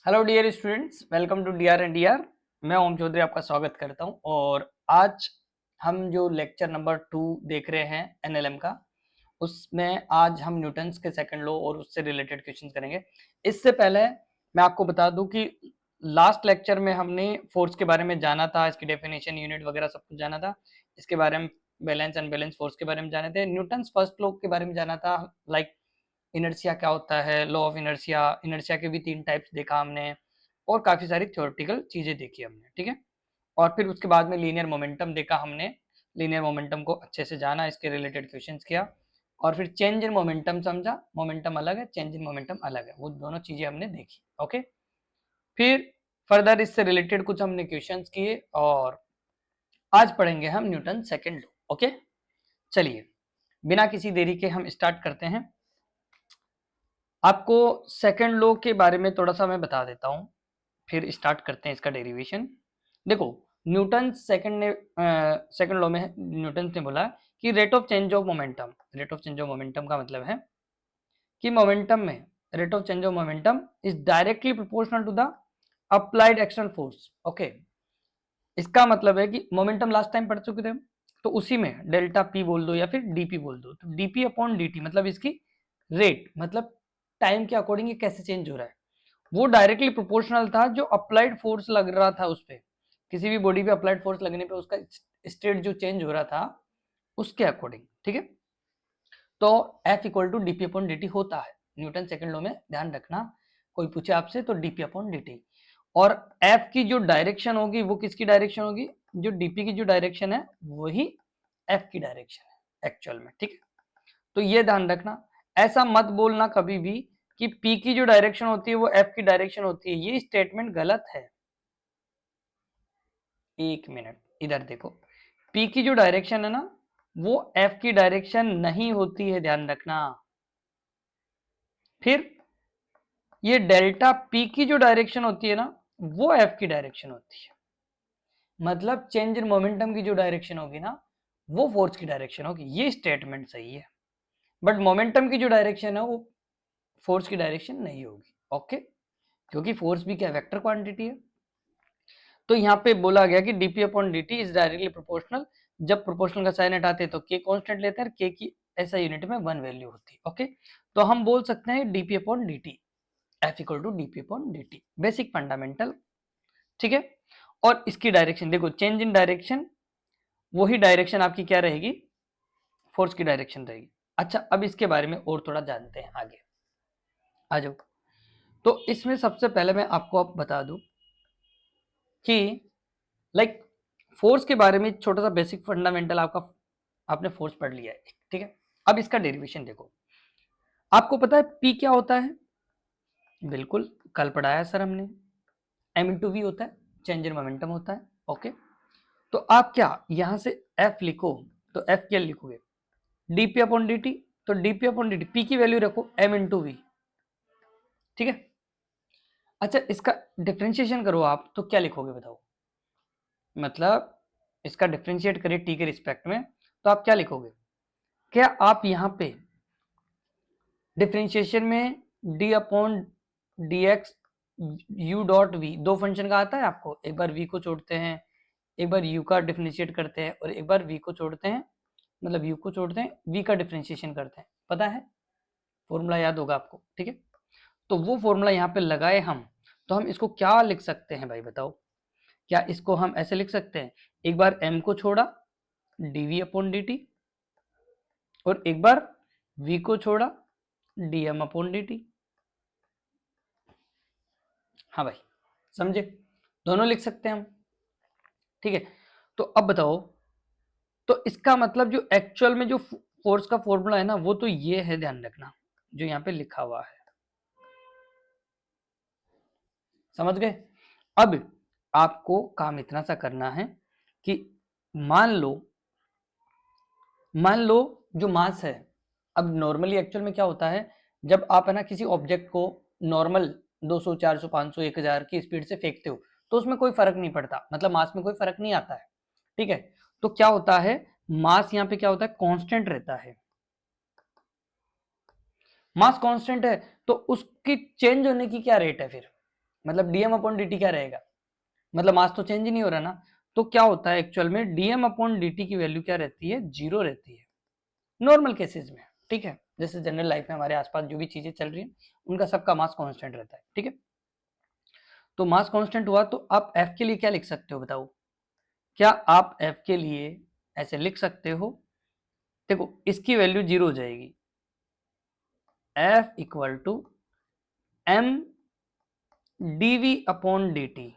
Hello dear students, welcome to D R and D R. मैं ओम चौधरी आपका स्वागत करता हूं और आज हम जो लेक्चर नंबर 2 देख रहे हैं एनएलएम का, उसमें आज हम न्यूटन्स के सेकंड लॉ और उससे रिलेटेड क्वेश्चंस करेंगे। इससे पहले मैं आपको बता दूं कि लास्ट लेक्चर में हमने फोर्स के बारे में जाना था, इसकी डेफिनेशन, यूनिट वगैरह सब कुछ जाना था। इसके बारे में बैलेंस अनबैलेंस फोर्स के बारे में जाने थे, न्यूटन्स फर्स्ट लॉ के बारे में जाना था, लाइक इनर्शिया क्या होता है, लॉ ऑफ इनर्शिया, इनर्शिया के भी 3 टाइप्स देखा हमने और काफी सारी थ्योरेटिकल चीजें देखी हमने, ठीक है। और फिर उसके बाद में लीनियर मोमेंटम देखा हमने, लीनियर मोमेंटम को अच्छे से जाना, इसके रिलेटेड क्वेश्चंस किया और फिर चेंज इन मोमेंटम समझा। मोमेंटम अलग है, चेंज इन मोमेंटम अलग है, वो दोनों चीजें हमने देखी। ओके, फिर फर्दर इससे रिलेटेड कुछ हमने क्वेश्चंस किए और आज पढ़ेंगे हम न्यूटन सेकंड लॉ। ओके, चलिए बिना किसी देरी के हम स्टार्ट करते हैं। आपको सेकंड लॉ के बारे में थोड़ा सा मैं बता देता हूँ, फिर स्टार्ट करते हैं इसका डेरिवेशन। देखो, न्यूटन सेकंड लॉ में न्यूटन ने बोला कि rate of change of momentum, rate of change of momentum का मतलब है कि मोमेंटम में rate of change of momentum is directly proportional to the applied external force. Okay, इसका मतलब है कि मोमेंटम लास्ट टाइम पढ़ चुके थे हम, तो उसी में डेल्टा पी बोल दो या फिर डीपी बोल दो। तो डीपी अपॉन डी मतलब इसकी रेट, मतलब टाइम के अकॉर्डिंग ये कैसे चेंज हो रहा है, वो डायरेक्टली प्रोपोर्शनल था जो अप्लाइड फोर्स लग रहा था उस पे, किसी भी बॉडी पे अप्लाइड फोर्स लगने पे उसका स्टेट जो चेंज हो रहा था उसके अकॉर्डिंग, ठीक है। तो F equal to DP upon D होता है न्यूटन सेकंड लॉ में, ध्यान रखना। कोई पूछे आपसे तो डीपी अपॉन डी, और F की जो डायरेक्शन होगी वो किसकी डायरेक्शन होगी, जो डीपी की जो डायरेक्शन है वही F की डायरेक्शन है एक्चुअल में, ठीक है। तो ये ध्यान रखना, ऐसा मत बोलना कभी भी कि P की जो डायरेक्शन होती है वो F की डायरेक्शन होती है, ये स्टेटमेंट गलत है। एक मिनट, इधर देखो, P की जो डायरेक्शन है ना वो F की डायरेक्शन नहीं होती है, ध्यान रखना। फिर ये डेल्टा P की जो डायरेक्शन होती है ना वो F की डायरेक्शन होती है, मतलब चेंज इन मोमेंटम की जो डायरेक्शन होगी ना वो फोर्स की डायरेक्शन होगी, ये स्टेटमेंट सही है। बट मोमेंटम की जो डायरेक्शन है वो फोर्स की डायरेक्शन नहीं होगी। ओके, क्योंकि फोर्स भी क्या वेक्टर क्वांटिटी है। तो यहाँ पे बोला गया कि dp upon dt is directly proportional, जब प्रोपोर्शनल का साइन हटाते हैं तो k कांस्टेंट लेते हैं, k की ऐसा यूनिट में 1 वैल्यू होती है। ओके, तो हम बोल सकते हैं dp upon dt, f equal to dp upon dt, basic fundamental, ठीक है। और इसकी डायरेक्शन देखो, चेंज इन डायरेक्शन, वही डायरेक्शन आपकी क्या रहेगी, फोर्स की डायरेक्शन रहेगी। अच्छा, अब इसके बारे में और थोड़ा जानते हैं, आगे आ जाओ। तो इसमें सबसे पहले मैं आपको अब बता दूं कि लाइक फोर्स के बारे में छोटा सा बेसिक फंडामेंटल आपका, आपने फोर्स पढ़ लिया है, ठीक है। अब इसका डेरिवेशन देखो, आपको पता है पी क्या होता है, बिल्कुल कल पढ़ाया सर हमने, एम इंटू वी होता है, चेंज इन मोमेंटम होता है। ओके, तो आप क्या यहां से एफ लिखो, तो एफ क्या लिखोगे, डीपी अपॉन डी टी, तो DP upon D T, P की वैल्यू रखो एम इंटू वी, ठीक है। अच्छा, इसका डिफ्रेंशिएशन करो आप तो क्या लिखोगे बताओ, मतलब इसका डिफ्रेंशिएट करिए टी के रिस्पेक्ट में, तो आप क्या लिखोगे, क्या आप यहाँ पे डिफ्रेंशिएशन में D upon D X U dot V, दो फंक्शन का आता है आपको, एक बार वी को छोड़ते हैं, एक बार यू का डिफ्रेंशिएट करते हैं और एक बार वी को छोड़ते हैं, मतलब यू को छोड़ते हैं, वी का डिफ्रेंशिएशन करते हैं, पता है, फॉर्मूला याद होगा आपको, ठीक है। तो वो फॉर्मूला यहाँ पे लगाए हम, तो हम इसको क्या लिख सकते हैं भाई बताओ, क्या इसको हम ऐसे लिख सकते हैं, एक बार m को छोड़ा dv अपॉन dt और एक बार v को छोड़ा dm अपॉन dt। हाँ भाई, समझे, दोनों लिख सकते हैं हम, ठीक है। तो अब बताओ, तो इसका मतलब जो एक्चुअल में जो फोर्स का फॉर्मूला है ना वो तो ये है, ध्यान रखना, जो यहाँ पे लिखा हुआ है, समझ गए। अब आपको काम इतना सा करना है कि मान लो, मान लो जो मास है, अब नॉर्मली एक्चुअल में क्या होता है, जब आप है ना किसी ऑब्जेक्ट को नॉर्मल 200 400 500 1000 की स्पीड से फेंकते हो तो उसमें कोई फर्क नहीं पड़ता, मतलब मास में कोई फर्क नहीं आता है, ठीक है। तो क्या होता है, मास यहाँ पे क्या होता है, कांस्टेंट रहता है, मास कांस्टेंट है तो उसकी चेंज होने की क्या रेट है फिर, मतलब डीएम अपॉन डी टी क्या रहेगा, मतलब मास तो चेंज ही नहीं हो रहा ना, तो क्या होता है एक्चुअल में डीएम अपॉन डी टी की वैल्यू क्या रहती है, 0 रहती है नॉर्मल केसेस में, ठीक है। जैसे जनरल लाइफ में हमारे आसपास जो भी चीजें चल रही हैं उनका सबका मास कांस्टेंट रहता है, ठीक है। तो मास कांस्टेंट हुआ, तो आप एफ के लिए क्या लिख सकते हो बताओ, क्या आप एफ के लिए ऐसे लिख सकते हो, देखो इसकी वैल्यू 0 हो जाएगी, F equal to M DV upon D T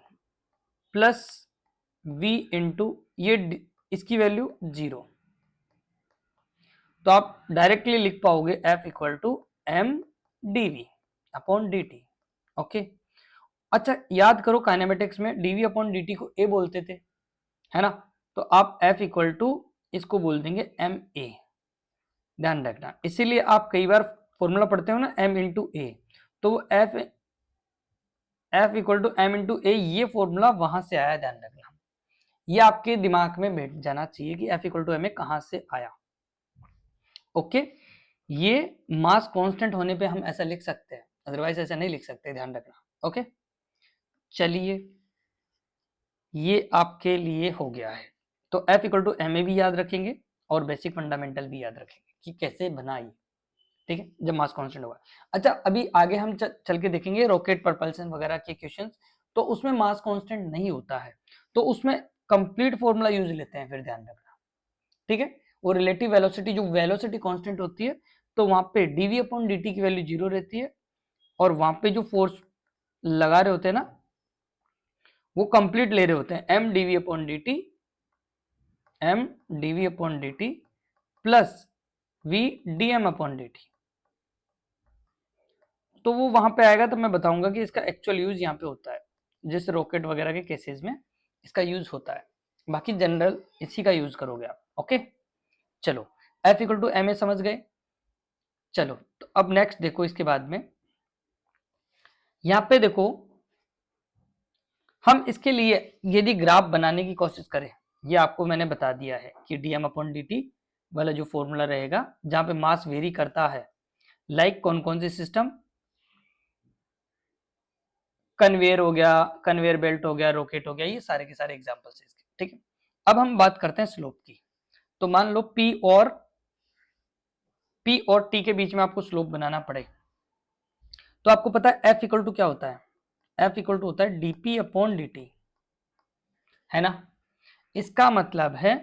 plus V into ये इसकी वैल्यू 0, तो आप डायरेक्टली लिख पाओगे F equal to M DV upon D T, okay. अच्छा याद करो काइनेमेटिक्स में डीवी अपॉन डी टी को ए बोलते थे, है ना, तो आप एफ इक्वल टू इसको बोल देंगे एम ए, ध्यान रखना। इसीलिए आप कई बार फॉर्मूला पढ़ते हो ना एम इंटू ए, तो F F equal to M into A, ये फॉर्मूला वहां से आया, ध्यान रखना। ये आपके दिमाग में बैठ जाना चाहिए कि F equal to M A कहां से आया, ओके। ये मास कांस्टेंट होने पे हम ऐसा लिख सकते हैं, अदरवाइज ऐसा नहीं लिख सकते, ध्यान रखना, ओके। चलिए ये आपके लिए हो गया है, तो F equal to M A भी याद रखेंगे और बेसिक फंडामेंटल भी याद रखेंगे कि कैसे बनाई, ठीक है, जब मास कांस्टेंट होगा। अच्छा अभी आगे हम चल के देखेंगे रॉकेट प्रपल्सन वगैरह के क्वेश्चंस, तो उसमें मास कांस्टेंट नहीं होता है, तो उसमें कंप्लीट फॉर्मूला यूज लेते हैं, फिर ध्यान रखना, ठीक है। वो रिलेटिव वेलोसिटी, जो वेलोसिटी कांस्टेंट होती है, तो वहां पे डीवी अपॉन डी की वैल्यू 0 रहती है, और वहां पे जो फोर्स लगा रहे होते हैं ना, वो कंप्लीट ले रहे होते हैं M DV upon D T, M DV upon D T plus V D M upon D T, तो वो वहां पे आएगा, तो मैं बताऊंगा कि इसका एक्चुअल यूज यहाँ पे होता है, जैसे रॉकेट वगैरह के केसेस में इसका यूज होता है, बाकी जनरल इसी का यूज करोगे आप, ओके। चलो F equal to M A समझ गए। चलो तो अब नेक्स्ट देखो, इसके बाद में यहाँ पे देखो, हम इसके लिए यदि ग्राफ बनाने की कोशिश करें, ये आपको मैंने बता दिया है कि डीएम अपॉन डी टी वाला जो फॉर्मूला रहेगा, जहां पे मास वेरी करता है, लाइक कौन कौन से सिस्टम, कन्वेयर हो गया, कन्वेयर बेल्ट हो गया, रॉकेट हो गया, ये सारे के सारे एग्जांपल्स है इसके, ठीक है। अब हम बात करते हैं स्लोप की, तो मान लो पी और टी के बीच में आपको स्लोप बनाना पड़े, तो आपको पता है एफ इक्वल टू क्या होता है, एफ इक्वल टू होता है डीपी अपॉन डी टी, है ना। इसका मतलब है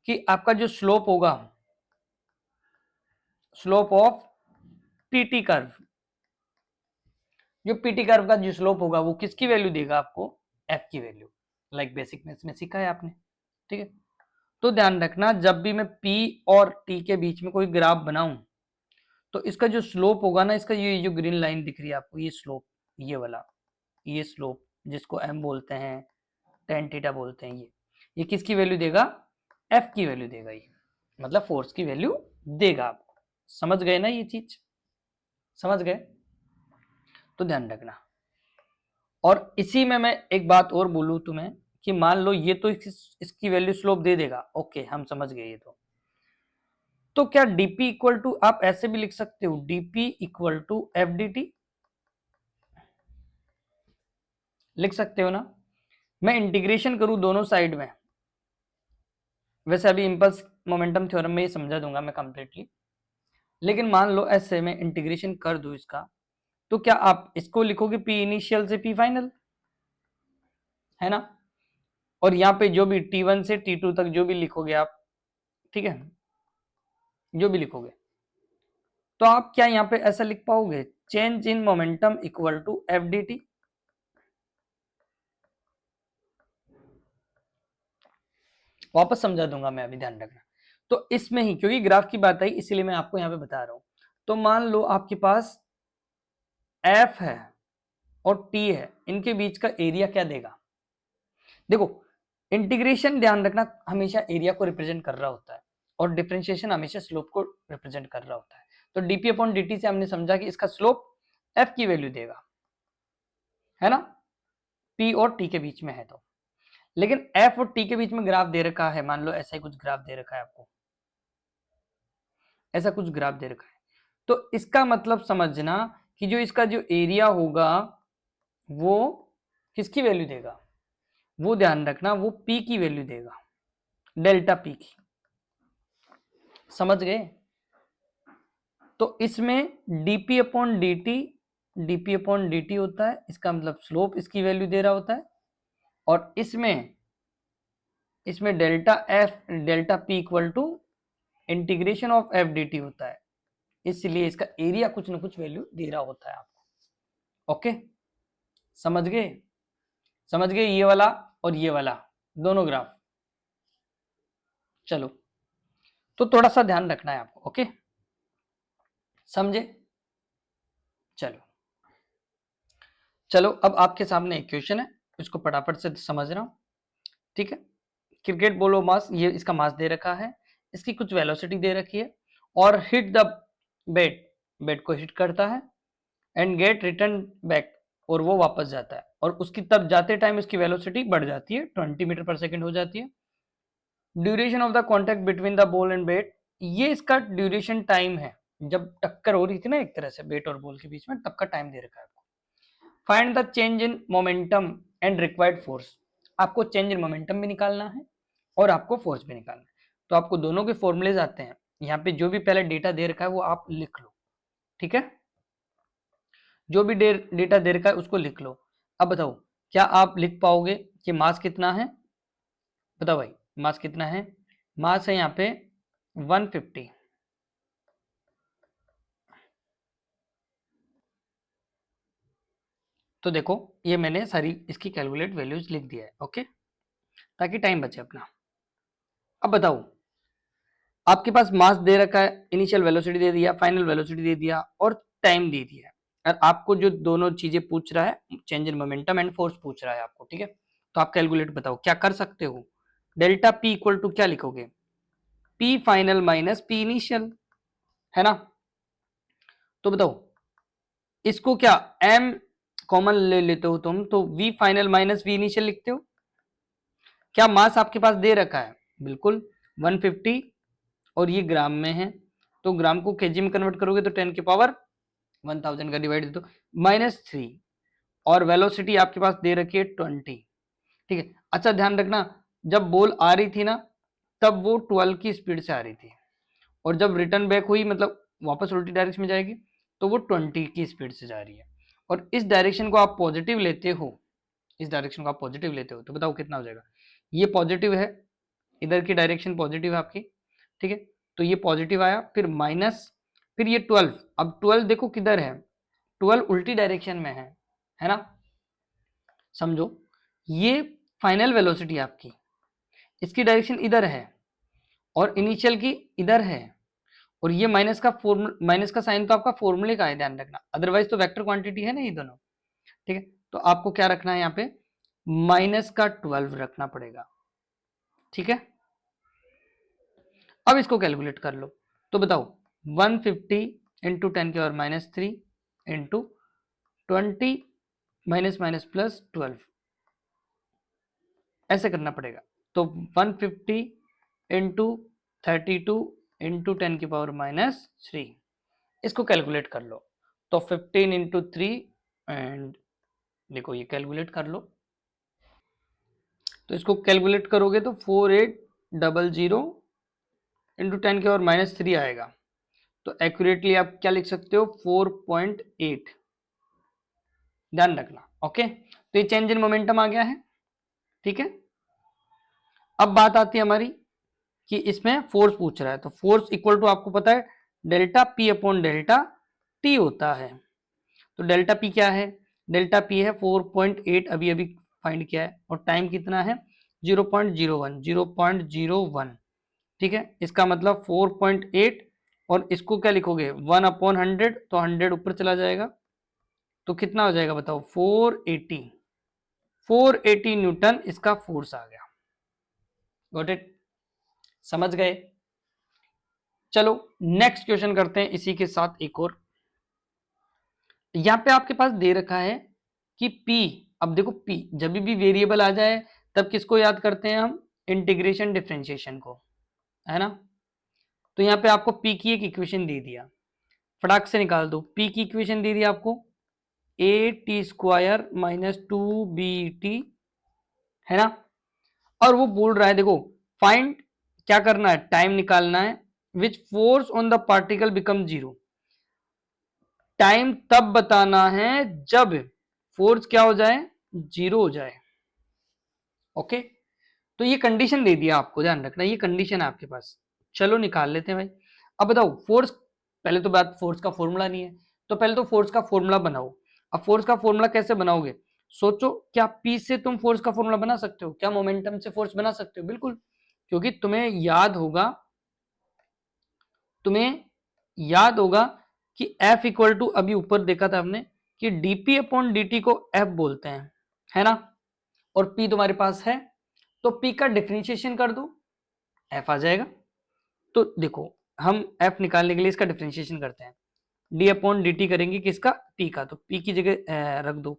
कि आपका जो स्लोप होगा, स्लोप ऑफ पीटी कर्व, जो पीटी कर्व का जो स्लोप होगा वो किसकी वैल्यू देगा आपको, एफ की वैल्यू, लाइक बेसिक मैथ्स में सीखा है आपने, ठीक है। तो ध्यान रखना जब भी मैं पी और टी के बीच में कोई ग्राफ बनाऊं, तो इसका जो स्लोप होगा ना, इसका ये जो ग्रीन लाइन दिख रही है आपको, ये स्लोप, ये वाला, ये स्लोप जिसको एम बोलते हैं, टेन थीटा बोलते हैं, ये किसकी वैल्यू देगा, एफ की वैल्यू देगा, ये मतलब फोर्स की वैल्यू देगा आपको। समझ गए ना ये चीज, समझ गए, तो ध्यान रखना। और इसी में मैं एक बात और बोलूं तुम्हें कि मान लो ये तो इसकी वैल्यू स्लोप दे देगा, ओके हम समझ गए ये तो क्या डीपी इक्वल टू आप ऐसे भी लिख सकते हो, DP equal to F D T, लिख सकते हो ना। मैं इंटीग्रेशन करूं दोनों साइड में, वैसे अभी इंपल्स मोमेंटम थ्योरम में ये समझा दूंगा मैं कंप्लीटली, लेकिन मान लो ऐसे मैं इंटीग्रेशन कर दूं इसका, तो क्या आप इसको लिखोगे पी इनिशियल से पी फाइनल, है ना। और यहाँ पे जो भी T1 से T2 तक जो भी लिखोगे आप, ठीक है, जो भी लिखोगे, तो आप क्या यहाँ पे ऐसा लिख पाओगे, change in momentum equal to F D T, वापस समझा दूंगा मैं, अभी ध्यान रखना। तो इसमें ही क्योंकि ग्राफ की बात आई इसीलिए मैं आपको यहाँ पे बता रहा हूं, तो मान लो आपके पास एफ है और टी है, इनके बीच का एरिया क्या देगा, देखो इंटीग्रेशन ध्यान रखना हमेशा एरिया को रिप्रेजेंट कर रहा होता है, और डिफरेंशिएशन हमेशा स्लोप को रिप्रेजेंट कर रहा होता है। तो डीपी अपॉन डी टी से हमने समझा कि इसका स्लोप एफ की वैल्यू देगा, है ना, पी और टी के बीच में है तो। लेकिन एफ और टी के बीच में ग्राफ दे रखा है, मान लो ऐसा ही कुछ ग्राफ दे रखा है आपको, ऐसा कुछ ग्राफ दे रखा है, तो इसका मतलब समझना कि जो इसका जो एरिया होगा वो किसकी वैल्यू देगा, वो ध्यान रखना, वो P की वैल्यू देगा, डेल्टा P की। समझ गए? तो इसमें dp अपॉन dt होता है, इसका मतलब स्लोप इसकी वैल्यू दे रहा होता है, और इसमें delta P equal to integration of f dt होता है, इसलिए इसका एरिया कुछ ना कुछ वैल्यू दे रहा होता है आपको। ओके, समझ गए? समझ गए ये वाला और ये वाला दोनों ग्राफ? चलो, तो थोड़ा सा ध्यान रखना है आपको। ओके, समझे? चलो चलो, अब आपके सामने एक क्वेश्चन है, इसको फटाफट से समझ रहा हूं। ठीक है, क्रिकेट बॉल मास, ये इसका मास दे रखा है, इसकी कुछ वेलोसिटी दे रखी है, और हिट द बैट, बैट को हिट करता है, एंड गेट रिटर्न बैक, और वो वापस जाता है, और उसकी तब जाते टाइम इसकी वेलोसिटी बढ़ जाती है, 20 मीटर पर सेकंड हो जाती है। Duration of the contact between the ball and bat, ये इसका ड्यूरेशन टाइम है, जब टक्कर हो रही थी ना एक तरह से बैट और बॉल के बीच में, तब का टाइम दे रखा है आपको। Find the change in momentum and required force, आपको चेंज इन मोमेंटम भी निकालना है और आपको फोर्स भी निकालना है। तो आपको दोनों के फॉर्मूलेज आते हैं, यहाँ पे जो भी पहले डेटा दे रखा है वो आप लिख लो। ठीक है, जो भी डेटा दे रखा है उसको लिख लो। अब बताओ, क्या आप लिख पाओगे कि मास कितना है? बताओ भाई, मास कितना है? मास है यहाँ पे 150। तो देखो, ये मैंने सारी इसकी कैलकुलेट वैल्यूज लिख दिया है। ओके, ताकि टाइम बचे अपना। अब बताओ, आपके पास मास दे रखा है, इनिशियल वेलोसिटी दे दिया, फाइनल वेलोसिटी दे दिया, और टाइम दे दिया, और आपको जो दोनों चीजें पूछ रहा है, change in momentum and force पूछ रहा है आपको। ठीक है, तो आप कैलकुलेट बताओ क्या कर सकते हो? डेल्टा पी इक्वल टू क्या लिखोगे? P final minus P initial, है ना? तो बताओ, इसको क्या एम कॉमन ले लेते हो तुम, तो V final minus V initial लिखते हो। क्या मास आपके पास दे रखा है? बिल्कुल 150, और ये ग्राम में है, तो ग्राम को केजी में कन्वर्ट करोगे तो 10 की पावर 1000 का डिवाइड दे दो, -3, और वेलोसिटी आपके पास दे रखी है 20। ठीक है, अच्छा ध्यान रखना, जब बॉल आ रही थी ना, तब वो 12 की स्पीड से आ रही थी, और जब रिटर्न बैक हुई, मतलब वापस उल्टी डायरेक्शन में जाएगी, तो वो 20 की स्पीड से जा रही है, और इस डायरेक्शन को आप पॉजिटिव लेते हो, इस डायरेक्शन को आप पॉजिटिव लेते हो, तो बताओ कितना हो जाएगा? ये पॉजिटिव है, इधर की डायरेक्शन पॉजिटिव है आपकी। ठीक है, तो ये पॉजिटिव आया, फिर माइनस, फिर ये 12, अब 12 देखो किधर है, 12 उल्टी डायरेक्शन में है ना? समझो, ये फाइनल वेलोसिटी आपकी, इसकी डायरेक्शन इधर है, और इनिशियल की इधर है, और ये माइनस का साइन तो आपका फॉर्मूले का है, ध्यान रखना, अदरवाइज तो वेक्टर क्वांटिटी है ना ये दोनों। ठीक है, तो आपको क्या रखना है यहाँ पे? -12 रखना पड़ेगा। ठीक है, अब इसको कैलकुलेट कर लो, तो बताओ 150 into 10⁻³ into 20 minus minus plus 12, ऐसे करना पड़ेगा। तो 150 इंटू 32 इंटू 10⁻³ इसको कैलकुलेट कर लो, तो 15 इंटू 3, एंड देखो ये कैलकुलेट कर लो, तो इसको कैलकुलेट करोगे तो 4800 इंटू 10⁻³ आएगा। तो एक्यूरेटली आप क्या लिख सकते हो? 4.8, ध्यान रखना। ओके, तो ये चेंज इन मोमेंटम आ गया है। ठीक है, अब बात आती है हमारी कि इसमें फोर्स पूछ रहा है, तो फोर्स इक्वल टू आपको पता है delta P upon delta T होता है। तो डेल्टा पी क्या है? डेल्टा पी है 4.8, अभी अभी फाइंड किया है, और टाइम कितना है? 0.01। ठीक है, इसका मतलब 4.8, और इसको क्या लिखोगे? 1/100, तो 100 ऊपर चला जाएगा, तो कितना हो जाएगा बताओ? 480 न्यूटन इसका फोर्स आ गया। Got it? समझ गए? चलो नेक्स्ट क्वेश्चन करते हैं इसी के साथ एक और। यहां पे आपके पास दे रखा है कि P, अब देखो P जब भी वेरिएबल आ जाए तब किसको याद करते हैं हम? इंटीग्रेशन डिफरेंशिएशन को, है ना? तो यहाँ पे आपको P की एक इक्वेशन दे दिया, फटाक से निकाल दो। P की इक्वेशन दे दी आपको, A T square minus 2bt, है ना। और वो बोल रहा है देखो फाइंड, क्या करना है, टाइम निकालना है, which force on the particle become zero. Time तब बताना है जब फोर्स क्या हो जाए, जीरो हो जाए। ओके, तो ये कंडीशन दे दिया आपको, ध्यान रखना ये कंडीशन है आपके पास। चलो निकाल लेते हैं भाई। अब बताओ फोर्स, पहले तो बात फोर्स का फॉर्मूला नहीं है, तो पहले तो फोर्स का फॉर्मूला बनाओ। अब फोर्स का फॉर्मूला कैसे बनाओगे, सोचो, क्या पी से तुम फोर्स का फॉर्मूला बना सकते हो, क्या मोमेंटम से फोर्स बना सकते हो, बिल्कुल, क्योंकि तुम्हें याद होगा कि F इक्वल टू, अभी ऊपर देखा था हमने कि dp अपॉन dt को F बोलते हैं, है ना। और P तुम्हारे पास है, तो P का डिफरेंशिएशन कर दो, F आ जाएगा। तो देखो हम F निकालने के लिए इसका डिफरेंशिएशन करते हैं, d अपॉन dt करेंगे किसका, P का, तो P की जगह रख दो,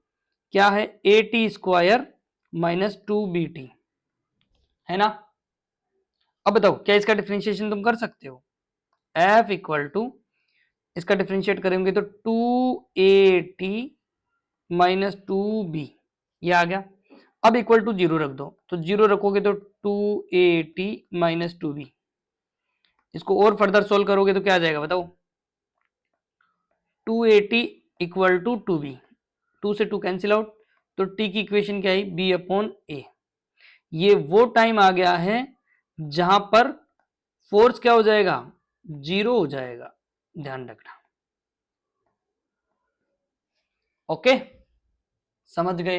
क्या है, A T square minus 2bt, है ना। अब बताओ क्या इसका डिफरेंशिएशन तुम कर सकते हो, F इक्वल टू, इसका डिफरेंशिएट करेंगे तो 2at माइनस 2b, ये आ गया। अब इक्वल टू जीरो रख दो, तो जीरो रखोगे तो 2at माइनस 2b, इसको और फर्दर सोल्व करोगे तो क्या आ जाएगा बताओ, 2at इक्वल टू 2b, 2 से 2 कैंसिल आउट, तो t की इक्वेशन क्या है, b अपॉन a। ये वो टाइम आ गया है जहां पर फोर्स क्या हो जाएगा, जीरो हो जाएगा, ध्यान रखना। ओके, समझ गए,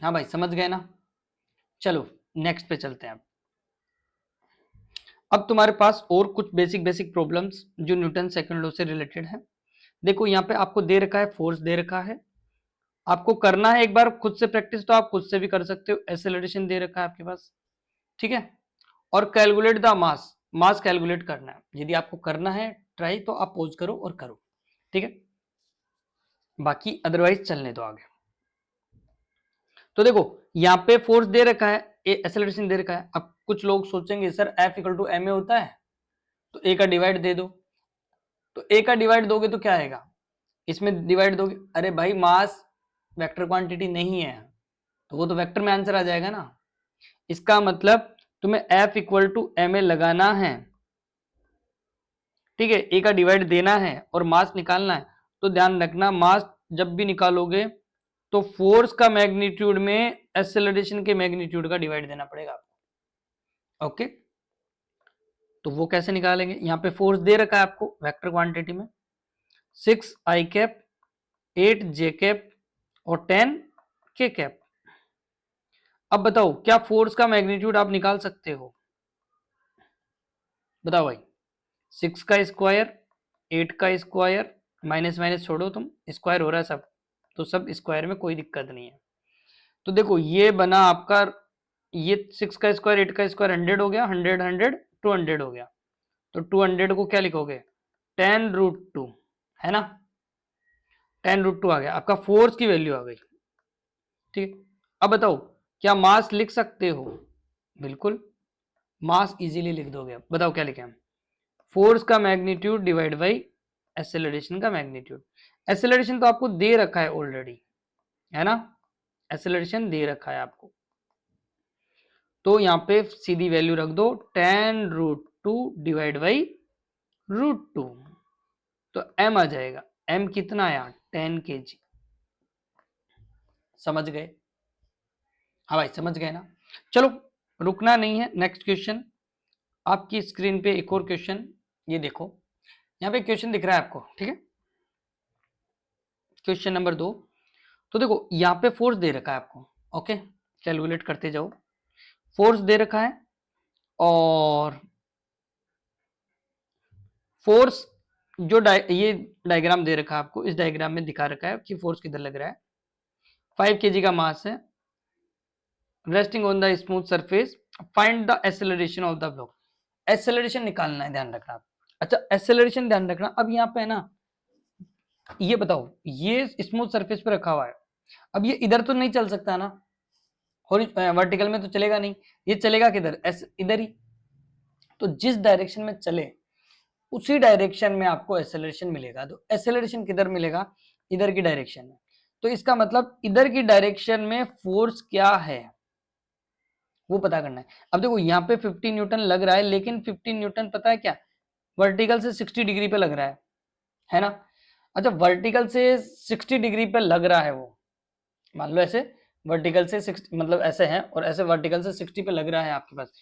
हाँ भाई समझ गए ना। चलो नेक्स्ट पे चलते हैं। अब तुम्हारे पास और कुछ बेसिक बेसिक प्रॉब्लम्स जो न्यूटन सेकंड लॉ से रिलेटेड है। देखो यहाँ पे आपको दे रखा है, फोर्स दे रखा है, आपको करना है एक बार खुद से प्रैक्टिस, तो आप खुद से भी कर सकते हो। एक्सेलरेशन दे रखा है आपके पास, ठीक है, और calculate the mass, mass calculate करना है। यदि आपको करना है ट्राई तो आप पॉज करो और करो, ठीक है, बाकी अदरवाइज चलने दो आगे। तो देखो यहाँ पे फोर्स दे रखा है, एक्सेलरेशन दे रखा है। अब कुछ लोग सोचेंगे sir F equal to ma होता है, तो a का डिवाइड दे दो, तो a का डिवाइड दोगे तो क्या आएगा, इसमें डिवाइड दोगे, अरे भाई मास वेक्टर क्वांटिटी नहीं है, तो वो तो वेक्टर में आंसर आ जाएगा ना। इसका मतलब तुम्हें F इक्वल टू ma लगाना है, ठीक है, a का डिवाइड देना है और मास निकालना है। तो ध्यान रखना मास जब भी निकालोगे तो फोर्स का मैग्नीट्यूड में एक्सेलरेशन के मैग्नीट्यूड का डिवाइड देना पड़ेगा आपको। ओके, तो वो कैसे निकालेंगे, यहाँ पे फोर्स दे रखा है आपको वेक्टर क्वांटिटी में, 6 आई कैप, 8 जे कैप और 10 के कैप। अब बताओ क्या फोर्स का मैग्नीट्यूड आप निकाल सकते हो, बताओ भाई, 6 का स्क्वायर, 8 का स्क्वायर, माइनस माइनस छोड़ो तुम, स्क्वायर हो रहा है सब, तो सब स्क्वायर में कोई दिक्कत नहीं है। तो देखो ये बना आपका, ये 6 का स्क्वायर 8 का स्क्वायर 100 हो गया, 100 100 200 हो गया, तो 200 को क्या लिखोगे, 10√2, है ना, 10√2 आ गया, आपका फोर्स की वैल्यू आ गई, ठीक है। अब बताओ क्या मास लिख सकते हो, बिल्कुल मास इजीली लिख दोगे। अब बताओ क्या लिखें हम, फोर्स का मैग्नीट्यूड डिवाइड बाई एक्सेलरेशन का मैग्नीट्यूड। एक्सेलरेशन तो आपको दे रखा है ऑलरेडी, है ना, एक्सेलरेशन दे रखा है आपको, तो यहाँ पे सीधी वैल्यू रख दो 10√2 डिवाइड बाई √2, तो m आ जाएगा, m कितना आया 10 kg। समझ गए, हाँ भाई समझ गए ना। चलो रुकना नहीं है, नेक्स्ट क्वेश्चन आपकी स्क्रीन पे, एक और क्वेश्चन, ये देखो यहाँ पे क्वेश्चन दिख रहा है आपको, ठीक है, क्वेश्चन नंबर 2। तो देखो यहाँ पे फोर्स दे रखा है आपको, ओके, कैलकुलेट करते जाओ, फोर्स दे रखा है और फोर्स जो ये डायग्राम दे रखा है आपको, इस डायग्राम में दिखा रखा है कि फोर्स किधर लग रहा है, 5 kg का मास है, resting on the smooth surface, find the acceleration of the block. Acceleration निकालना है, ध्यान रखना। अच्छा एक्सेलरेशन ध्यान रखना, अब यहाँ पे है ना, ये बताओ ये स्मूथ सरफेस पे रखा हुआ है, अब ये इधर तो नहीं चल सकता ना, वर्टिकल में तो चलेगा नहीं, ये चलेगा किधर, इधर ही, तो जिस डायरेक्शन में चले उसी डायरेक्शन में आपको एक्सेलरेशन मिलेगा। तो एक्सेलरेशन किधर मिलेगा, इधर की डायरेक्शन में। तो इसका मतलब इधर की डायरेक्शन में फोर्स क्या है वो पता करना है। अब देखो यहाँ पे 50 न्यूटन लग रहा है, लेकिन 50 न्यूटन पता है क्या, वर्टिकल से 60 डिग्री पे लग रहा है ना। अच्छा, वर्टिकल से 60 डिग्री पे लग रहा है वो, मान लो ऐसे वर्टिकल से 60 मतलब ऐसे है, और ऐसे वर्टिकल से 60 पे लग रहा है आपके पास।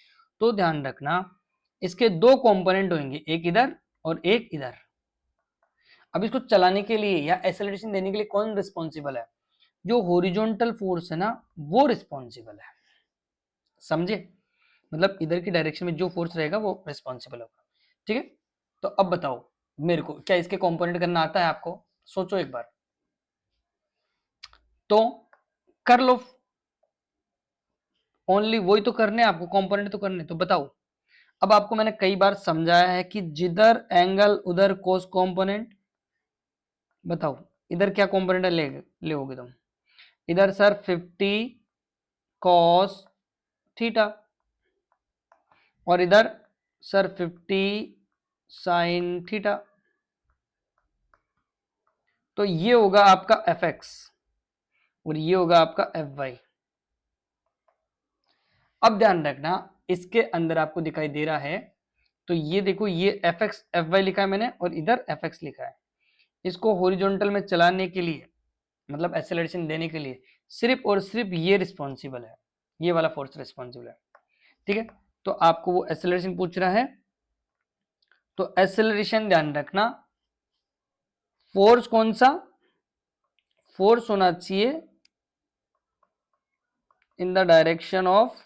तो ध्यान रखना इसके दो कंपोनेंट होंगे, एक इधर और एक इधर। अब इसको चलाने के लिए या एक्सेलरेशन देने के लिए कौन रिस्पॉन्सिबल है, जो हॉरिजॉन्टल फोर्स है ना वो रिस्पॉन्सिबल है, समझे। मतलब इधर की डायरेक्शन में जो फोर्स रहेगा वो रिस्पॉन्सिबल होगा, ठीक है। तो अब बताओ मेरे को, क्या इसके कंपोनेंट करना आता है आपको, सोचो एक बार, तो कर लो। ओनली वही तो करने हैं आपको, कंपोनेंट तो करने। तो बताओ, अब आपको मैंने कई बार समझाया है कि जिधर एंगल उधर कोस कंपोनेंट। बताओ इधर क्या कंपोनेंट ले तुम, इधर सर 50 कॉस थीटा, और इधर सर 50 साइन थीटा। तो ये होगा आपका एफ एक्स और ये होगा आपका एफ वाई। अब ध्यान रखना इसके अंदर आपको दिखाई दे रहा है, तो ये देखो ये एफ एक्स एफ वाई लिखा है मैंने और इधर एफ एक्स लिखा है। इसको हॉरिजॉन्टल में चलाने के लिए, मतलब एक्सेलरेशन देने के लिए सिर्फ और सिर्फ ये रिस्पॉन्सिबल है, ये वाला फोर्स रिस्पॉन्सिबल है, ठीक है। तो आपको वो एक्सेलरेशन पूछ रहा है, तो एक्सेलरेशन ध्यान रखना, फोर्स कौन सा, फोर्स होना चाहिए in the direction of,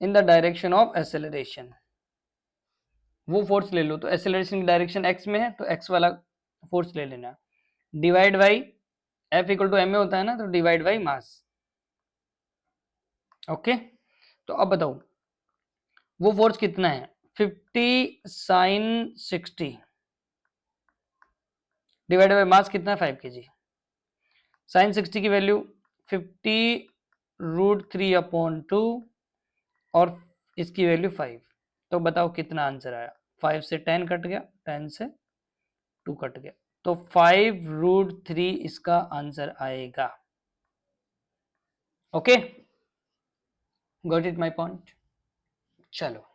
in the direction of acceleration. वो फोर्स ले लो, तो एक्सेलरेशन की डायरेक्शन एक्स में है तो एक्स वाला फोर्स ले लेना, divide by F equal to M A होता है ना, तो डिवाइड बाई मास। ओके, तो अब बताओ वो फोर्स कितना है, 50 साइन 60 डिवाइड बाई मास कितना है 5 kg। साइन 60 की वैल्यू 50√3/2 और इसकी वैल्यू 5। तो बताओ कितना आंसर आया, 5 से 10 कट गया, 10 से 2 कट गया, तो 5√3 इसका आंसर आएगा। Okay, got it my point. चलो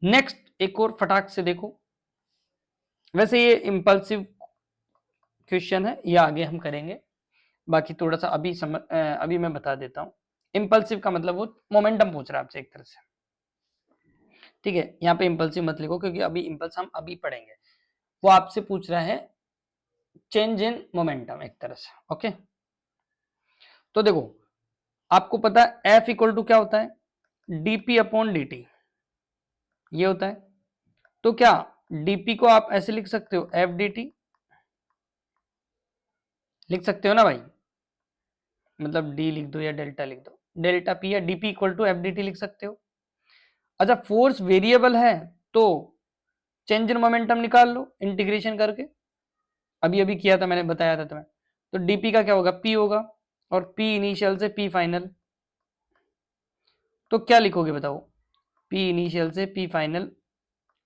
नेक्स्ट एक और फटाक से देखो, वैसे ये इंपल्सिव क्वेश्चन है, ये आगे हम करेंगे, बाकी थोड़ा सा अभी मैं बता देता हूँ। इंपल्सिव का मतलब वो मोमेंटम पूछ रहा है आपसे एक तरह से, ठीक है। यहाँ पे इंपल्सिव मत लिखो क्योंकि अभी इंपल्स हम अभी पढ़ेंगे। वो आपसे पूछ रहा है चेंज इन मोमेंटम एक तरह से, ओके। तो देखो आपको पता है एफ इक्वल टू क्या होता है, डीपी अपॉन डी टी, ये होता है। तो क्या डीपी को आप ऐसे लिख सकते हो, एफ डी टी लिख सकते हो ना भाई, मतलब डी लिख दो या डेल्टा लिख दो, डेल्टा पी या DP equal to F D T लिख सकते हो। अच्छा फोर्स वेरिएबल है तो चेंज इन मोमेंटम निकाल लो इंटीग्रेशन करके, अभी अभी किया था मैंने, बताया था तुम्हें। तो डीपी का क्या होगा, पी होगा, और पी इनिशियल से पी फाइनल। तो क्या लिखोगे बताओ, पी इनिशियल से पी फाइनल,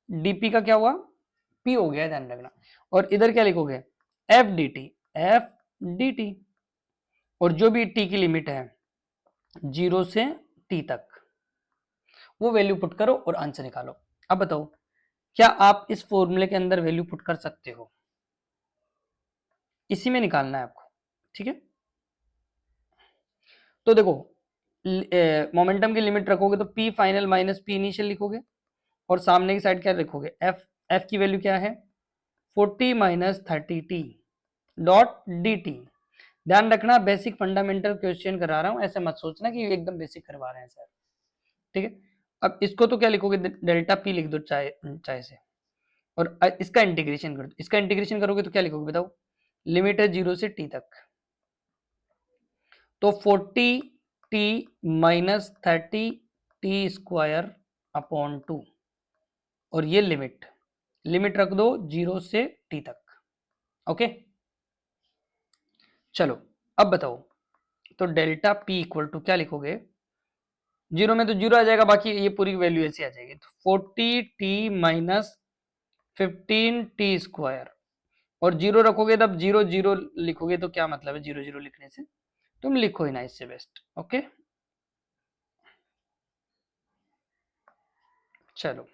डीपी का क्या हुआ, पी हो गया, ध्यान रखना। और इधर क्या लिखोगे, F D T, F D T, और जो भी टी की लिमिट है 0 से टी तक, वो वैल्यू पुट करो और आंसर निकालो। अब बताओ क्या आप इस फॉर्मूले के अंदर वैल्यू पुट कर सकते हो, इसी में निकालना है आपको, ठीक है। तो देखो मोमेंटम की लिमिट रखोगे तो P final minus P initial लिखोगे, और सामने की साइड क्या लिखोगे, एफ, एफ की वैल्यू क्या है 40 minus 30t dot D T. ध्यान रखना बेसिक फंडामेंटल क्वेश्चन करा रहा हूं, ऐसे मत सोचना कि एकदम बेसिक करवा रहे हैं सर, ठीक है। अब इसको तो क्या लिखोगे, डेल्टा पी लिख दो चाहे चाहे से, और इसका इंटीग्रेशन कर दो। इसका इंटीग्रेशन करोगे तो क्या लिखोगे बताओ, लिमिट है 0 से टी तक, तो 40t माइनस 30t² अपॉन 2, और ये लिमिट, लिमिट रख दो 0 से टी तक, ओके। चलो अब बताओ, तो डेल्टा पी इक्वल टू क्या लिखोगे, 0 में तो 0 आ जाएगा, बाकी ये पूरी वैल्यू ऐसी आ जाएगी, तो 40t माइनस 15t² और 0 रखोगे तब 0 0 लिखोगे तो क्या मतलब है 0 0 लिखने से, तुम लिखो ही ना, इससे बेस्ट। ओके चलो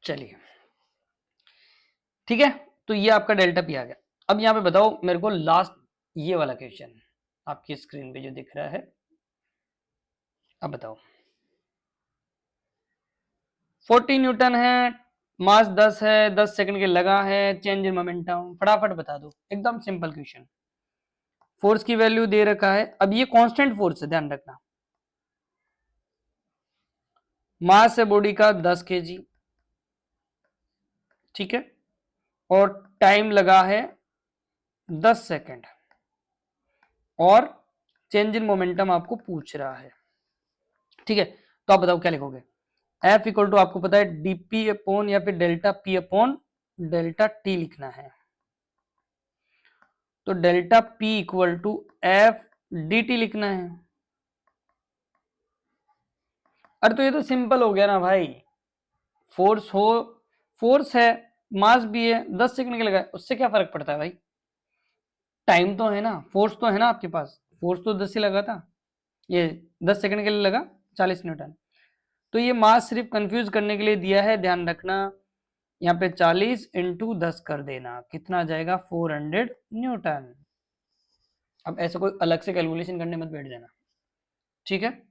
चलिए ठीक है, तो ये आपका डेल्टा पी आ गया। अब यहाँ पे बताओ मेरे को लास्ट ये वाला क्वेश्चन आपकी स्क्रीन पे जो दिख रहा है, अब बताओ 40 न्यूटन है, मास 10 है, 10 सेकंड के लगा है, चेंज इन मोमेंटम, फटाफट बता दो, एकदम सिंपल क्वेश्चन। फोर्स की वैल्यू दे रखा है, अब ये कांस्टेंट फोर्स है, ध्यान रखना। मास है बॉडी का 10 kg, ठीक है, और टाइम लगा है 10 सेकंड, और चेंज इन मोमेंटम आपको पूछ रहा है, ठीक है। तो आप बताओ क्या लिखोगे। एफ इक्वल टू आपको पता है डीपी अपॉन या फिर delta P upon delta T लिखना है, तो delta P equal to F D T लिखना है। अरे तो ये तो सिंपल हो गया ना भाई, फोर्स हो, फोर्स है, मास भी है, 10 सेकंड के लगा है, उससे क्या फर्क पड़ता है भाई, टाइम तो है ना, फोर्स तो है ना आपके पास, फोर्स तो 10 से लगा था, ये 10 सेकंड के लिए लगा 40 न्यूटन। तो ये मास सिर्फ कंफ्यूज करने के लिए दिया है, ध्यान रखना। यहाँ पे 40 इंटू 10 कर देना, कितना आ जाएगा 400 न्यूटन। अब ऐसे कोई अलग से कैलकुलेशन करने मत बैठ जाना, ठीक है,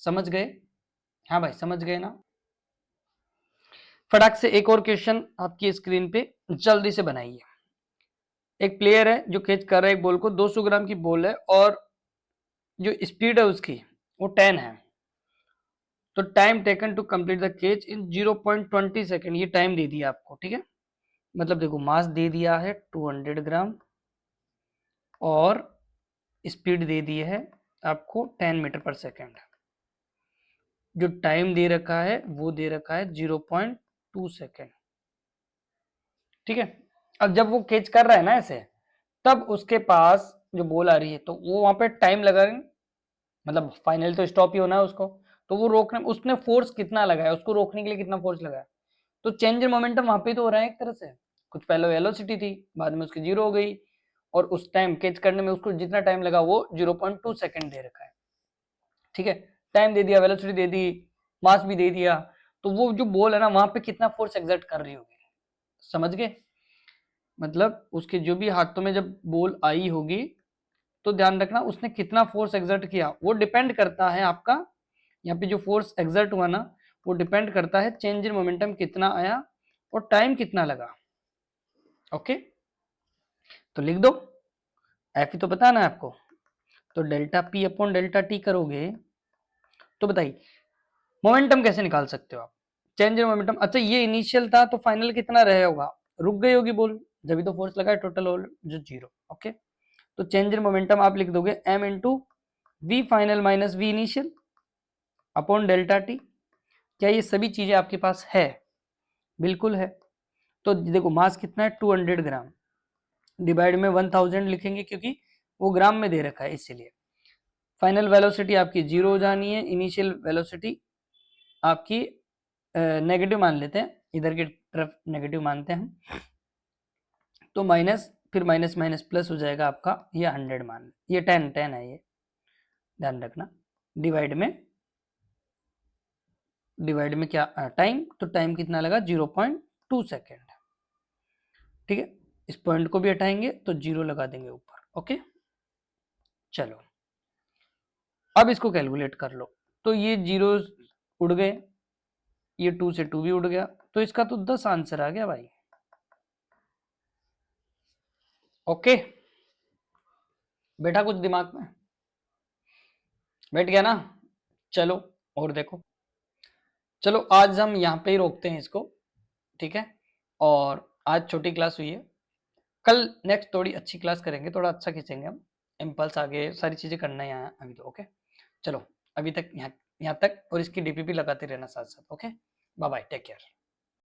समझ गए। हाँ भाई समझ गए ना। फटाक से एक और क्वेश्चन आपकी स्क्रीन पे जल्दी से बनाइए। एक प्लेयर है जो कैच कर रहा है एक बॉल को, 200 ग्राम की बॉल है और जो स्पीड है उसकी वो 10 है, तो time taken to complete the catch in 0.20 second, ये टाइम दे दिया आपको, ठीक है। मतलब देखो मास दे दिया है 200 ग्राम और स्पीड दे दी है आपको 10 मीटर पर सेकेंड, जो टाइम दे रखा है वो दे रखा है 0.2 सेकेंड, ठीक है। अब जब वो कैच कर रहा है ना ऐसे, तब उसके पास जो बॉल आ रही है तो वो वहां पे टाइम लगा रहे, मतलब फाइनल तो स्टॉप ही होना है उसको, तो वो रोकने, उसने फोर्स कितना लगाया, उसको रोकने के लिए कितना फोर्स लगाया, तो चेंज इन मोमेंटम वहां पे तो हो रहा है एक तरह से, कुछ पहले वेलोसिटी थी बाद में उसकी जीरो हो गई, और उस टाइम कैच करने में उसको जितना टाइम लगा वो 0.2 सेकेंड दे रखा है, ठीक है। टाइम दे दिया, वेलोसिटी दे दी, मास भी दे दिया, तो वो जो बॉल है ना वहां पे कितना फोर्स एक्सर्ट कर रही होगी, समझ गए। मतलब उसके जो भी हाथों में जब बॉल आई होगी तो ध्यान रखना उसने कितना फोर्स एक्सर्ट किया, वो डिपेंड करता है आपका, यहाँ पे जो फोर्स एक्सर्ट हुआ ना वो डिपेंड करता है चेंज इन मोमेंटम कितना आया और टाइम कितना लगा। ओके तो लिख दो, एफ ही तो पता है ना आपको, तो delta P upon delta T करोगे तो बताइए मोमेंटम कैसे निकाल सकते हो आप, चेंज इन मोमेंटम। अच्छा ये इनिशियल था तो फाइनल कितना रहा होगा, रुक गई होगी बॉल, जब भी तो फोर्स लगा है, टोटल जो जीरो। ओके तो चेंज इन मोमेंटम आप लिख दोगे M into V final minus V initial upon delta T. क्या ये सभी चीजें आपके पास है, बिल्कुल है। तो देखो मास कितना है 200 ग्राम, डिवाइड में 1000 लिखेंगे क्योंकि वो ग्राम में दे रखा है इसीलिए। फाइनल वेलोसिटी आपकी जीरो हो जानी है, इनिशियल वेलोसिटी आपकी नेगेटिव मान लेते हैं, इधर की तरफ नेगेटिव मानते हैं हम, तो माइनस, फिर माइनस माइनस प्लस हो जाएगा आपका, ये 100 मान, ये 10 है, ये ध्यान रखना। डिवाइड में क्या टाइम, तो टाइम कितना लगा 0.2 सेकेंड, ठीक है। इस पॉइंट को भी हटाएंगे तो जीरो लगा देंगे ऊपर। ओके चलो अब इसको कैलकुलेट कर लो, तो ये जीरो उड़ गए, ये 2 से 2 भी उड़ गया, तो इसका तो 10 आंसर आ गया भाई। ओके बैठा कुछ दिमाग में, बैठ गया ना। चलो और देखो, चलो आज हम यहाँ पे ही रोकते हैं इसको, ठीक है। और आज छोटी क्लास हुई है, कल नेक्स्ट थोड़ी अच्छी क्लास करेंगे, थोड़ा अच्छा खींचेंगे हम, इम्पल्स आगे सारी चीजें करना है यहाँ अभी तो। ओके चलो अभी तक यहाँ तक, और इसकी डीपीपी लगाते रहना साथ साथ। Okay bye bye, take care.